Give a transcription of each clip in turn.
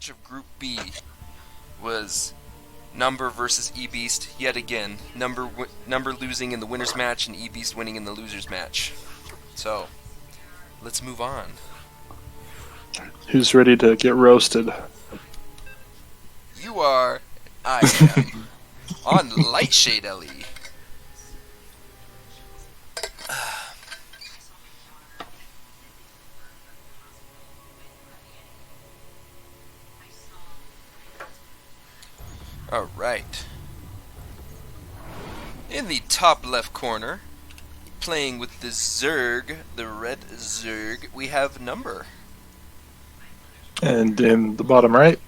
match of Group B was Number versus E-Beast yet again. Number losing in the winner's match and E-Beast winning in the loser's match. So, let's move on. Who's ready to get roasted? You are, I am, on Lightshade LE. Alright. In the top left corner, playing with the Zerg, the red Zerg, we have Number. And in the bottom right,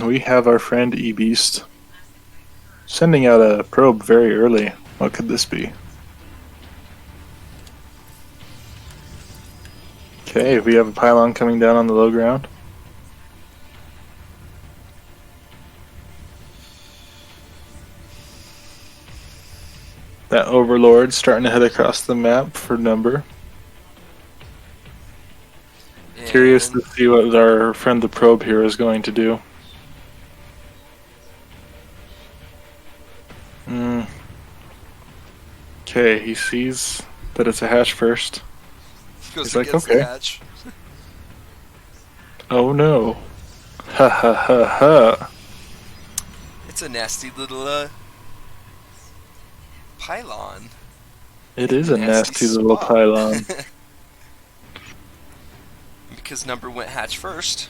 we have our friend E-Beast sending out a probe very early. What could this be? Okay, we have a pylon coming down on the low ground. That Overlord starting to head across the map for Number. And Curious to see what our friend the probe here is going to do. Okay, he sees that it's a hatch first. goes He's like, against okay. the hatch. Oh no. Ha ha ha ha. It's a nasty little pylon. It is a nasty little spot. pylon. Because Number went hatch first.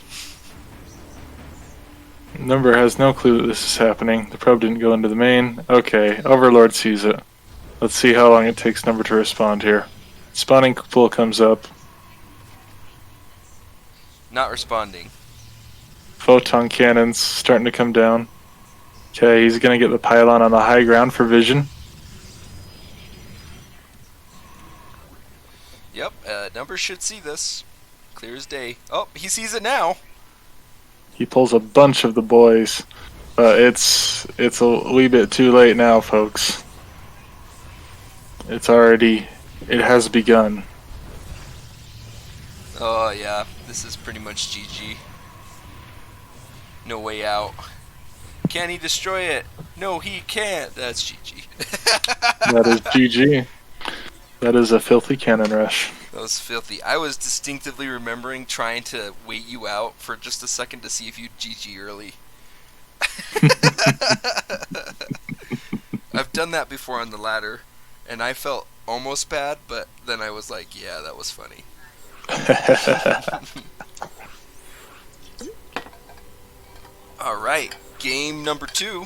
Number has no clue that this is happening. The probe didn't go into the main. Okay, Overlord sees it. Let's see how long it takes Number to respond here. Spawning pool comes up. Not responding. Photon cannons starting to come down. Okay, he's gonna get the pylon on the high ground for vision. Yep, Number should see this. Clear as day. Oh, he sees it now. He pulls a bunch of the boys. But it's a wee bit too late now, folks. It has begun. Oh yeah, this is pretty much GG. No way out. Can he destroy it? No, he can't. That's GG. That is GG. That is a filthy cannon rush. That was filthy. I was distinctively remembering trying to wait you out for just a second to see if you'd GG early. I've done that before on the ladder, and I felt almost bad, but then I was like, yeah, that was funny. Alright, game number 2.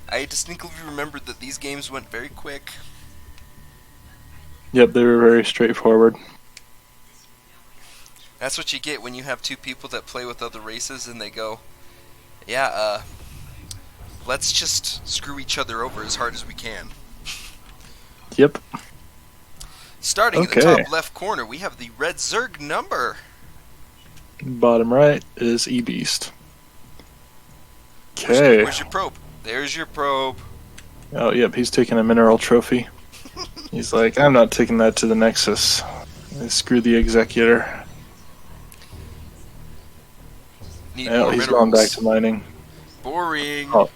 I distinctly remembered that these games went very quick. Yep, they were very straightforward. That's what you get when you have two people that play with other races and they go, yeah, let's just screw each other over as hard as we can. Yep. Starting in the top left corner, we have the red Zerg Number. Bottom right is E-Beast. Okay. Where's your probe? There's your probe. Oh, yep, he's taking a mineral trophy. He's like, I'm not taking that to the Nexus. Screw the Executor. Need Yeah, more he's minerals. gone back to mining. Boring. Oh.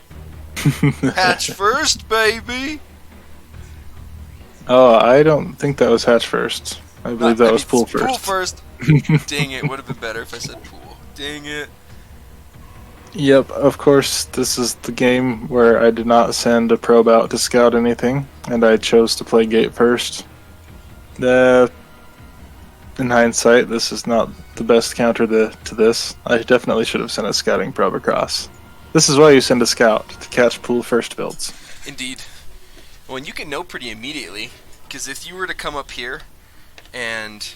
Hatch first, baby. Oh, I don't think that was hatch first. I believe that was pool first. Pool first. Dang it, would have been better if I said pool. Dang it. Yep, of course, this is the game where I did not send a probe out to scout anything, and I chose to play gate first. In hindsight, this is not the best counter to this. I definitely should have sent a scouting probe across. This is why you send a scout, to catch pool first builds. Indeed. Well, and you can know pretty immediately, because if you were to come up here and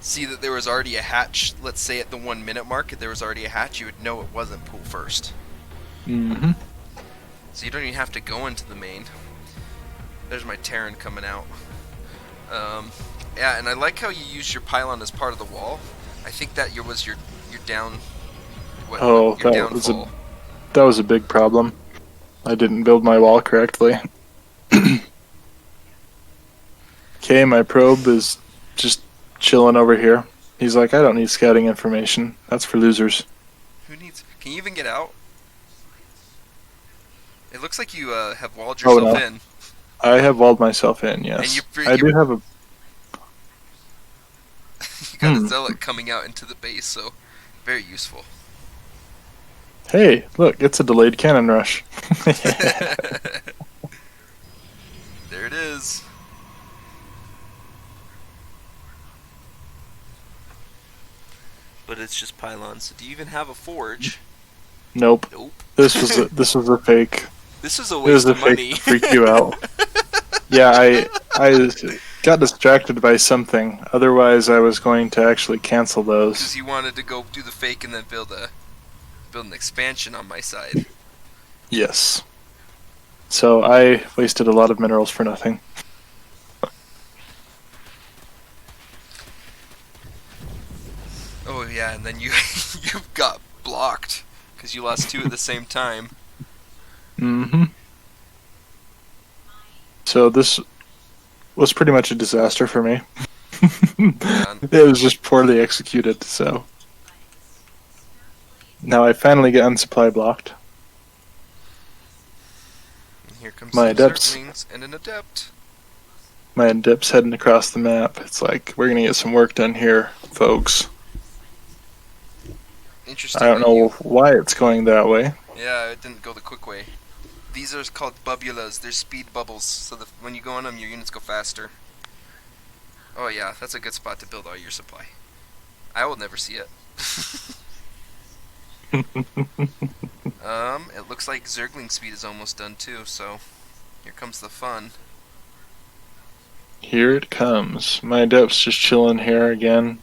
see that there was already a hatch, let's say at the 1 minute mark, if there was already a hatch, you would know it wasn't pool first. Mm-hmm. So you don't even have to go into the main. There's my Terran coming out. Yeah, and I like how you use your pylon as part of the wall. I think that was your down. Your downfall. That was a big problem. I didn't build my wall correctly. Okay, my probe is just chilling over here. He's like, I don't need scouting information. That's for losers. Can you even get out? It looks like you have walled Oh yourself no, in. I have walled myself in. And Yes, I do have a. you got a Hmm. zealot coming out into the base, so very useful. Hey, look, it's a delayed cannon rush. There it is. But it's just pylons. So do you even have a forge? Nope. Nope. This was a fake. This is a It was waste a of fake money. to freak you out. Yeah, I got distracted by something. Otherwise, I was going to actually cancel Because those. you wanted to go do the fake and then build an expansion on my side. Yes. So I wasted a lot of minerals for nothing. Oh yeah, and then you you got blocked because you lost two at the same time. Mm-hmm. So this was pretty much a disaster for me. Yeah, It was just poorly executed, so. Now I finally get unsupply blocked. and here comes My some adepts. zerglings and an adept. My adepts heading across the map. It's like, we're gonna get some work done here, folks. I Interesting don't that know you. why it's going that way. Yeah, it didn't go the quick way. These are called bubulas. They're speed bubbles, so when you go on them, your units go faster. Oh yeah, that's a good spot to build all your supply. I will never see it. It looks like Zergling speed is almost done too, so here comes the fun. Here it comes. My adept's just chilling here again.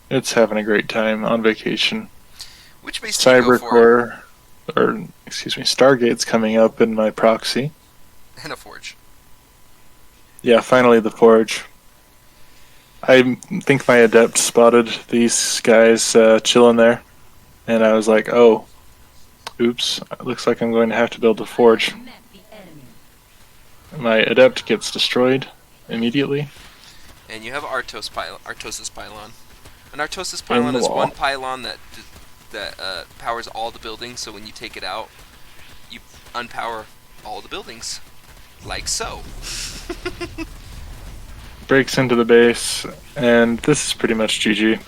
It's having a great time on vacation. Which base do you go for? Cybercore, or excuse me, Stargate's coming up in my proxy. And a forge. Yeah, finally the forge. I think my adept spotted these guys chilling there, and I was like, oh, oops, looks like I'm going to have to build a forge. My adept gets destroyed immediately. And you have Artosis pylon. An Artosis In pylon the is wall. one pylon that powers all the buildings. So when you take it out, you unpower all the buildings, like so. Breaks into the base, and this is pretty much GG.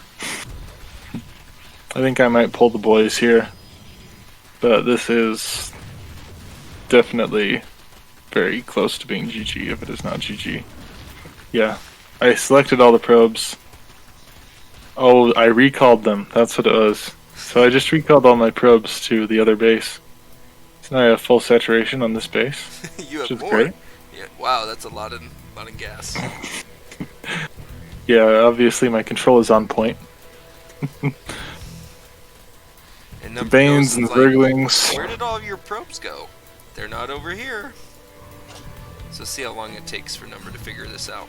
I think I might pull the boys here, but this is definitely very close to being GG if it is not GG. Yeah, I selected all the probes. Oh, I recalled them. That's what it was. So I just recalled all my probes to the other base. So now I have full saturation on this base, You which have is more. great. Yeah. Wow, that's a lot of gas. Yeah, obviously my control is on point. And The number goes Banes and the like, Zerglings. where did all of your probes go? They're not over here. So see how long it takes for number to figure this out.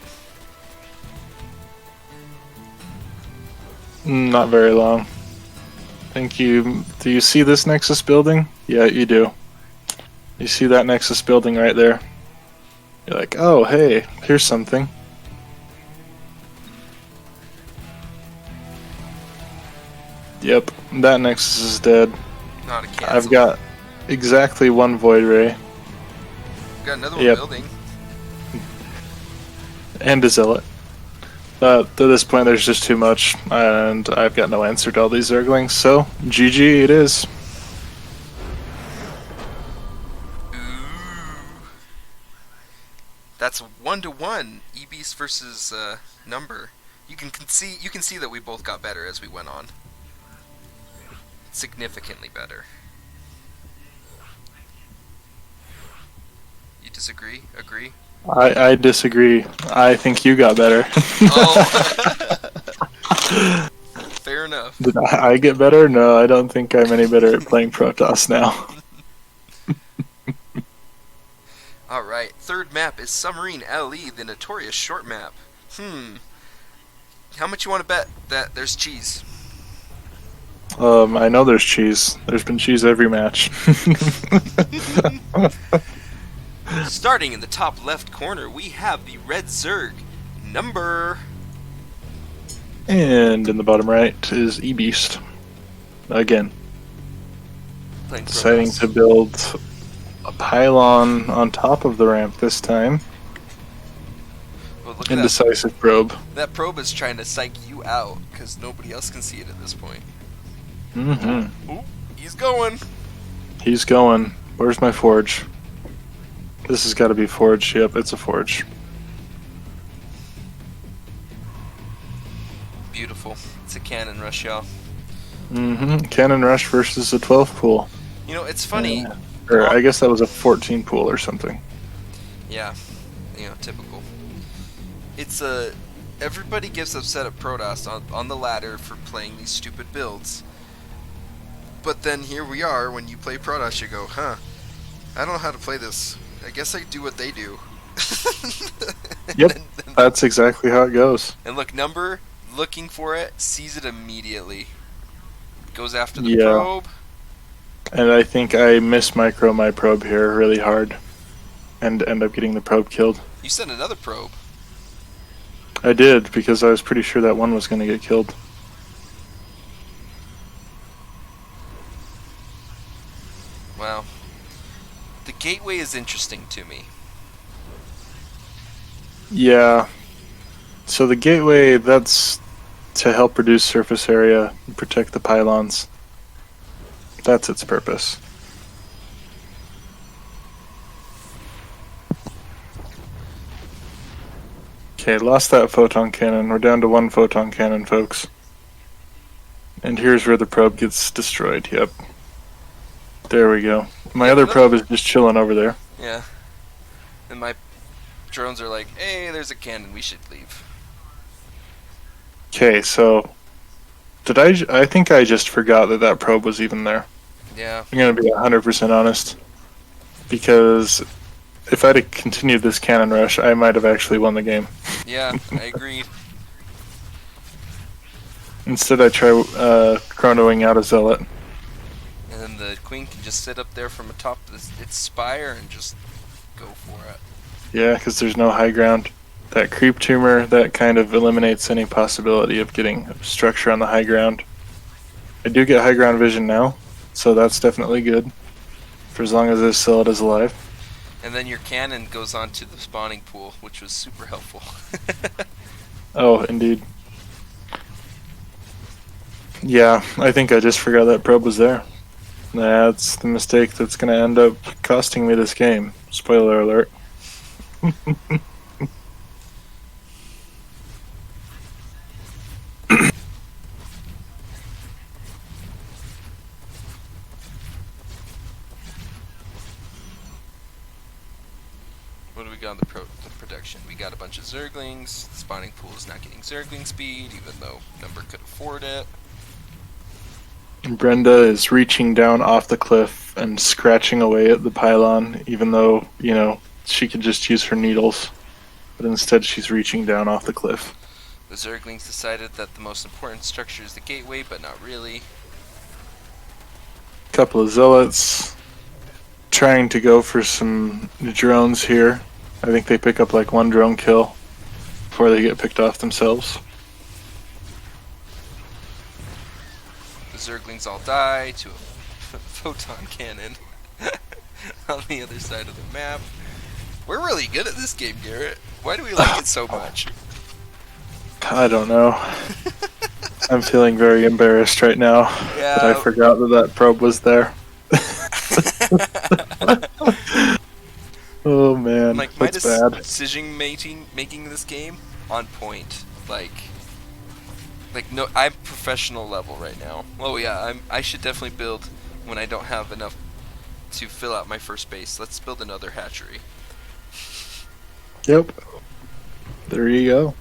Not very long. Thank you. Do you see this Nexus building? Yeah, you do. You see that Nexus building right there? You're like, oh, hey, here's something. Yep, that Nexus is dead. Not a cancel. I've got exactly one Void Ray Got another one Yep. building. and a Zealot. But to this point, there's just too much, and I've got no answer to all these Zerglings, so GG it is. Ooh. That's 1-to-1 EBs versus number. You can see that we both got better as we went on. Significantly better. You disagree? Agree? I disagree. I think you got better. Oh. Fair enough. Did I get better? No, I don't think I'm any better at playing Protoss now. Alright, third map is Submarine LE, the notorious short map. How much you want to bet that there's cheese? I know there's cheese. There's been cheese every match. Starting in the top left corner, we have the red Zerg, number... And in the bottom right is E-Beast. Again. Playing Deciding Protoss. to build a pylon on top of the ramp this time. But look at that. Indecisive probe. That probe is trying to psych you out because nobody else can see it at this point. Mm-hmm. Ooh, he's going. He's going. Where's my forge? This has got to be forge. Yep, it's a forge. Beautiful. It's a cannon rush, y'all. Mm-hmm. Cannon rush versus a 12 pool. You know, it's funny. Or I guess that was a 14 pool or something. Yeah, typical. It's a everybody gets upset at Protoss on the ladder for playing these stupid builds. But then here we are, when you play Protoss, you go, huh, I don't know how to play this. I guess I do what they do. Yep, that's exactly how it goes. And look, Number, looking for it, sees it immediately. Goes after the Yeah. probe. And I think I mismicro my probe here really hard. And end up getting the probe killed. You sent another probe. I did, because I was pretty sure that one was going to get killed. Wow. The gateway is interesting to me. Yeah. So the gateway, that's to help reduce surface area and protect the pylons. That's its purpose. Okay, lost that photon cannon. We're down to one photon cannon, folks. And here's where the probe gets destroyed. Yep. There we go. My other probe is just chilling over there. Yeah. And my drones are like, hey, there's a cannon, we should leave. Okay, so I think I just forgot that probe was even there. Yeah. I'm going to be 100% honest. Because if I'd have continued this cannon rush, I might have actually won the game. Yeah, I agreed. Instead, I try chronoing out a zealot. And then the queen can just sit up there from atop its spire and just go for it. Yeah, because there's no high ground. That creep tumor, that kind of eliminates any possibility of getting structure on the high ground. I do get high ground vision now, so that's definitely good. For as long as this zealot is alive. And then your cannon goes onto the spawning pool, which was super helpful. Oh, indeed. Yeah, I think I just forgot that probe was there. That's the mistake that's going to end up costing me this game. Spoiler alert. What do we got on the production? We got a bunch of Zerglings. The spawning pool is not getting Zergling speed, even though Number could afford it. Brenda is reaching down off the cliff and scratching away at the pylon, even though, she could just use her needles. But instead she's reaching down off the cliff. The Zerglings decided that the most important structure is the gateway, but not really. Couple of zealots trying to go for some drones here. I think they pick up like one drone kill before they get picked off themselves. The Zerglings all die to a photon cannon on the other side of the map. We're really good at this game, Garrett. Why do we like it so much? I don't know. I'm feeling very embarrassed right now that I forgot that probe was there. Oh man, like my that's bad. decision making this game on point. Like no, I'm professional level right now. Oh yeah, I should definitely build when I don't have enough to fill out my first base. Let's build another hatchery. Yep. There you go.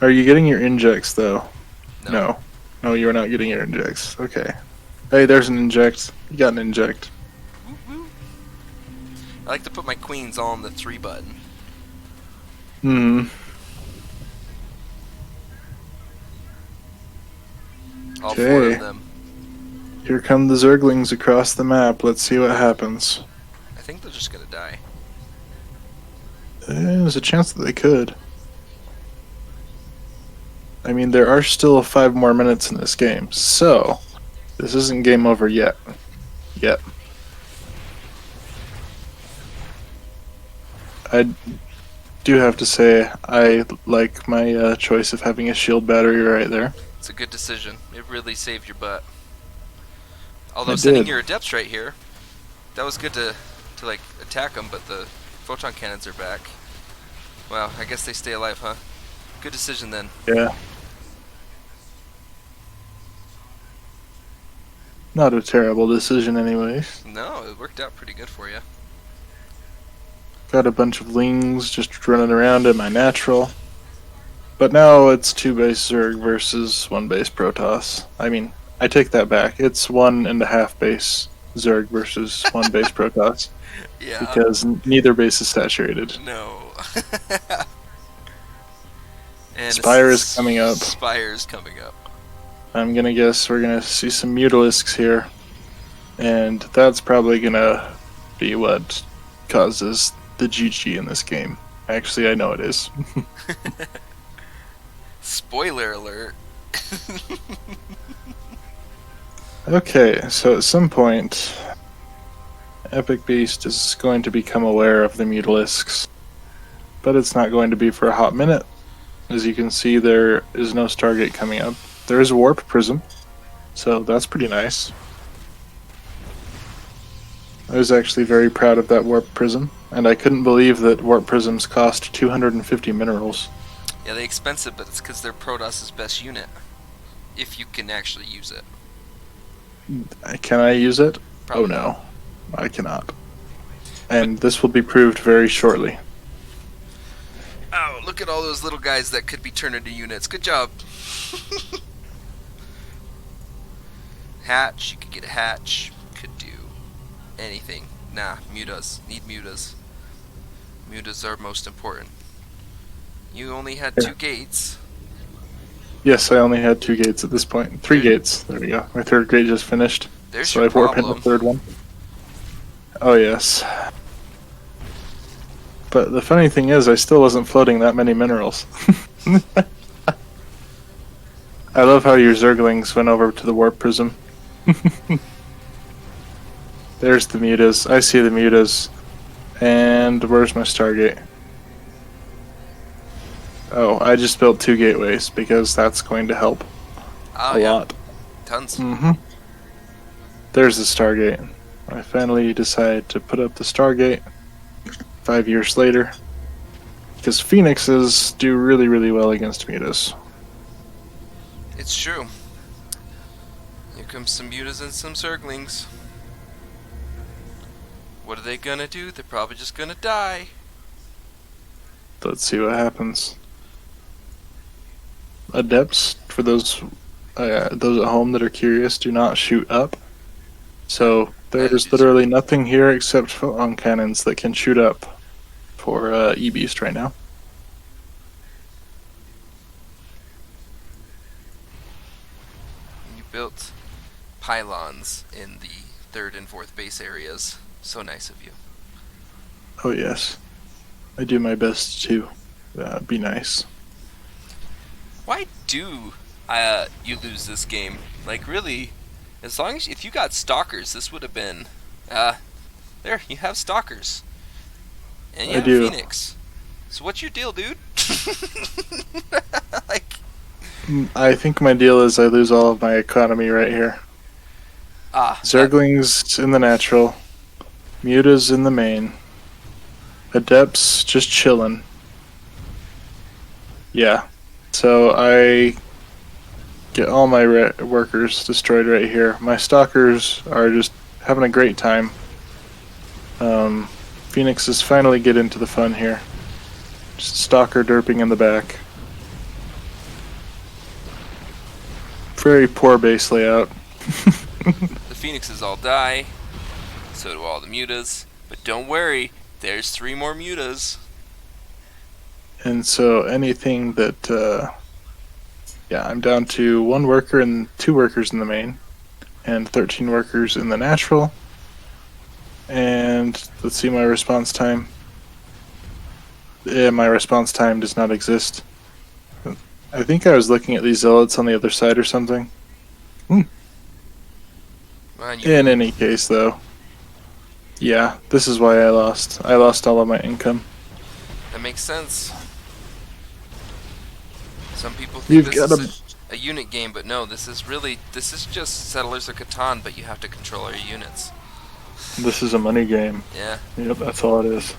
Are you getting your injects though? No. No, you're not getting your injects. Okay. Hey, there's an inject. You got an inject. Woo-woo. I like to put my queens all on the 3 button. All 4 of them. Here come the Zerglings across the map. Let's see what happens. I think they're just gonna die. There's a chance that they could. I mean, there are still 5 more minutes in this game, so this isn't game over yet. Yep. I do have to say I like my choice of having a shield battery right there. It's a good decision. It really saved your butt. Although It sending did. your adepts right here, that was good to like attack them, but the photon cannons are back. Wow, I guess they stay alive, huh? Good decision then. Yeah. Not a terrible decision anyways. No, it worked out pretty good for you. Got a bunch of lings just running around in my natural. But now it's 2 base Zerg versus 1 base Protoss. I mean, I take that back. It's 1.5 base Zerg versus 1 base Protoss. Yeah. Because neither base is saturated. No. And Spire is coming up. Spire's coming up. I'm gonna guess we're gonna see some Mutalisks here. And that's probably gonna be what causes the GG in this game. Actually, I know it is. Spoiler alert. Okay, so at some point, Epic Beast is going to become aware of the Mutalisks. But it's not going to be for a hot minute. As you can see, there is no Stargate coming up. There is a Warp Prism, so that's pretty nice. I was actually very proud of that Warp Prism, and I couldn't believe that Warp Prisms cost 250 minerals. Yeah, they're expensive, but it's because they're Protoss's best unit. If you can actually use it. Can I use it? Probably Oh no, I cannot. And this will be proved very shortly. Oh, look at all those little guys that could be turned into units. Good job. Hatch, you could get a hatch. Could do anything. Nah, mutas. Need mutas. Mutas are most important. You only had 2 gates. Yes, I only had 2 gates at this point. 3 gates. There we go. My 3rd gate just finished. There's So your I've warped in the problem. 3rd one. Oh yes. But the funny thing is, I still wasn't floating that many minerals. I love how your Zerglings went over to the Warp Prism. There's the Mutas. I see the Mutas. And where's my Stargate? Oh, I just built 2 gateways because that's going to help Oh, a yeah. lot. Tons. There's the Stargate. I finally decided to put up the Stargate 5 years later. Because Phoenixes do really, really well against Mutas. It's true. Here comes some mutas and some Zerglings. What are they gonna do? They're probably just gonna die. Let's see what happens. Adepts, for those at home that are curious, do not shoot up. So there's literally nothing here except photon cannons that can shoot up for E-Beast right now. You built pylons in the 3rd and 4th base areas. So nice of you. Oh yes, I do my best to be nice. Why do you lose this game? Like, really, as long as if you got stalkers, this would have been there. You have stalkers, and you I have do. Phoenix. So what's your deal, dude? Like, I think my deal is I lose all of my economy right here. Zerglings in the natural, Mutas in the main, Adepts just chilling. Yeah, so I get all my workers destroyed right here. My stalkers are just having a great time. Phoenixes finally get into the fun here. Just stalker derping in the back. Very poor base layout. the Phoenixes all die. So do all the mutas. But don't worry, there's 3 more mutas. And so anything that, yeah, I'm down to 1 worker and 2 workers in the main, and 13 workers in the natural. And let's see my response time. Yeah, my response time does not exist. I think I was looking at these zealots on the other side or something. Well, Man, In any case, though, yeah, this is why I lost. I lost all of my income. that makes sense. Some people think You've this got is to. a unit game, but no, this is just Settlers of Catan, but you have to control your units. This is a money game. Yeah. Yep, that's all it is.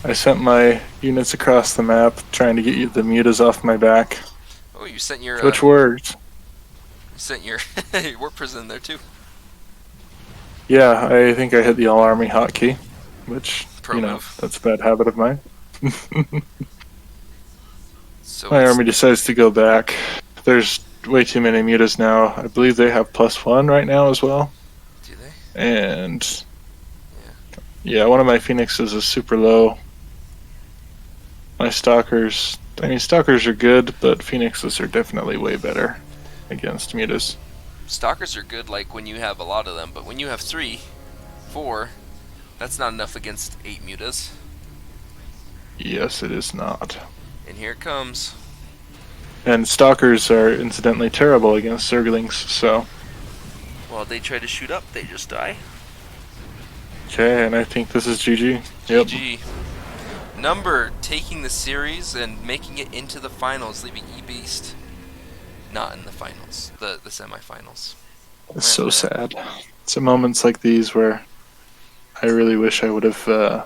I sent my units across the map trying to get you the mutas off my back, Oh, you sent your which worked. your war prison there too. Yeah, I think I hit the all army hotkey, which, Pro move. that's a bad habit of mine. So My it's army decides to go back. There's way too many mutas now. I believe they have +1 right now as well. do they? And Yeah. yeah, one of my phoenixes is super low. My stalkers, I mean, stalkers are good, but phoenixes are definitely way better against mutas. Stalkers are good like when you have a lot of them, but when you have 3, 4, that's not enough against 8 mutas. Yes, it is not. And here it comes. And stalkers are incidentally terrible against zerglings, so. While they try to shoot up, they just die. Okay, and I think this is GG. Yep. GG. Number taking the series and making it into the finals, leaving E-Beast not in the finals, the semifinals. It's so sad. It's at moments like these where I really wish I would have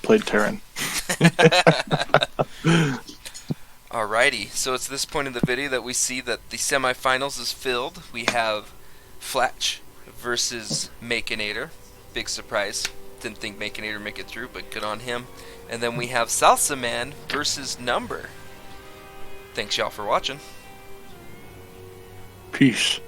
played Terran. Alrighty, so it's this point in the video that we see that the semifinals is filled. We have Fletch versus Makinator. Big surprise. Didn't think Makinator would make it through, but good on him. And then we have Salsa Man versus Number. Thanks y'all for watching. Peace.